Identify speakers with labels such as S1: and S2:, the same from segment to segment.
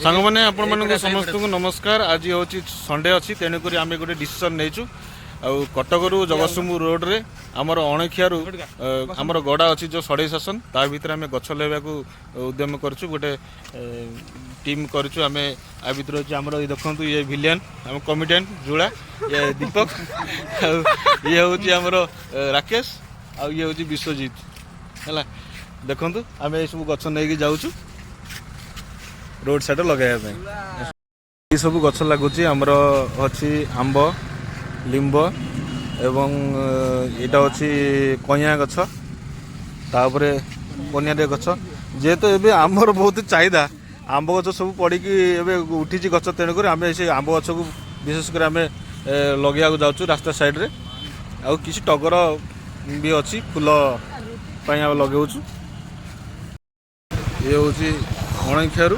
S1: सांग मैंने आपण मानक समस्त को नमस्कार। आज हूँ संडे अच्छी तेणुक आम गोटे डिसीजन नहीं कटक जगतसिंहपुर रोड रे आमर अणखियारू आमर गड़ा अच्छी जो सड़े शासन ता भर आम गछ लगा उद्यम करुँ गोटे टीम करुँ आम आ भर अच्छे आम देखु ये भिलियन आम कमिटेंट जुड़ा ये दीपक ये हूँ आमर राकेश ये हूँ विश्वजीत है देखु आम ये सब गछ नहीं जाऊँ रोड साइड लगे ये सब गछ लगुच आमर अच्छी आंब लिंब एवं यहाँ अच्छी कइया गछ तापर पनिया गछ जेहेतु एवं आमर बहुत चाहिदा आंब गछ सब पड़ी उठी गछ तेणुक आम से आंब गछ को विशेषकर आम लगे जाऊँ रास्ता साइड रे आ किसी टगर भी अच्छी फूल लगे ये हूँ अणखियारू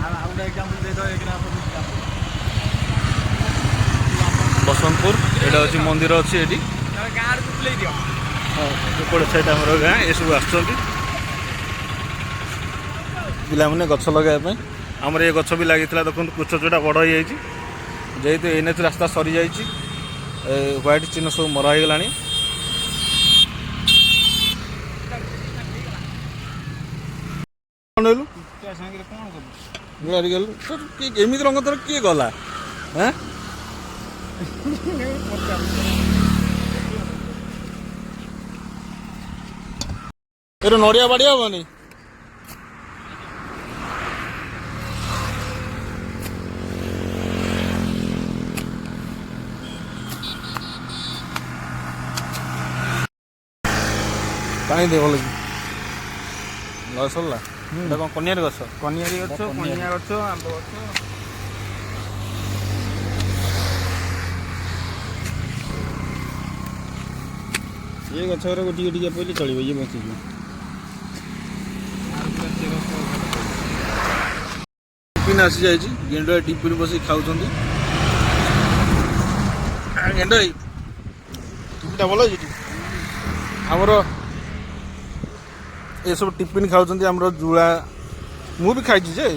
S1: बसंतपुर एटा अच्छी मंदिर अच्छी ये साइड आम गाँ ये सब आने गछ लगाइए आमर ये गछ भी लगी देखो कुछ जोटा बड़ हो जाए जेहेतु एन एच रास्ता सरी जा व्हाइट चिन्ह सब मरा हो गला एमती रंग तर किए गला ये नड़िया बाड़ी हेनी कहीं दे भल सरला कौन कनियार गछ
S2: कनियारी गछ कनिया गछ आंब गछ ये गछ टी पहले चलो ये बची
S1: टिफिन आसी जाए गेंडा टिफिन बस खाऊँ गेंडा टिफिन भल आमर ये सब टिफिन खाऊँ आमर जुड़ा मु भी खाई जे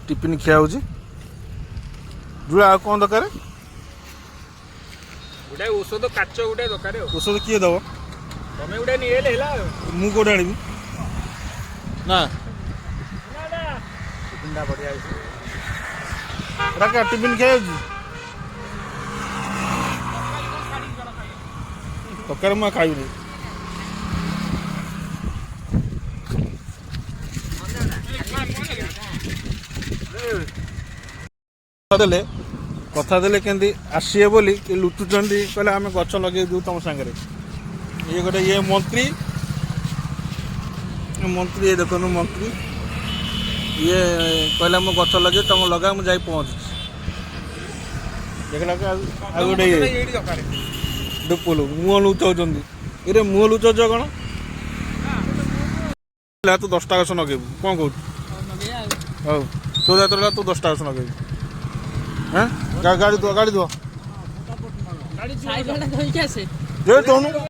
S1: टिफिन खिया हो जुड़ा कौन दरकार
S2: गोटे औषध काच गोटे दरकार
S1: औषध किए दब
S2: तमें गोटे नहीं
S1: मु कौट आनी ना बढ़िया टिफिन खिया तरकारी मुझे खाई कथा देले केंदी आसीए बोली कि लुटुचंदी कहले आम गछ लगे दू तुम सागर ये गोटे ये मंत्री ये देखो मंत्री ये कहले मो गछ लगे तुम लगा मुझे पहुँच देखला गोटे डुपुलु मुह लुचाऊँ ये मुह लुचाऊच कौन तू 10टा गछ नगेबू कौन कहू हौ तो जाता तू 10टा गछ नगेबू हाँ गाड़ी दो गाड़ी दो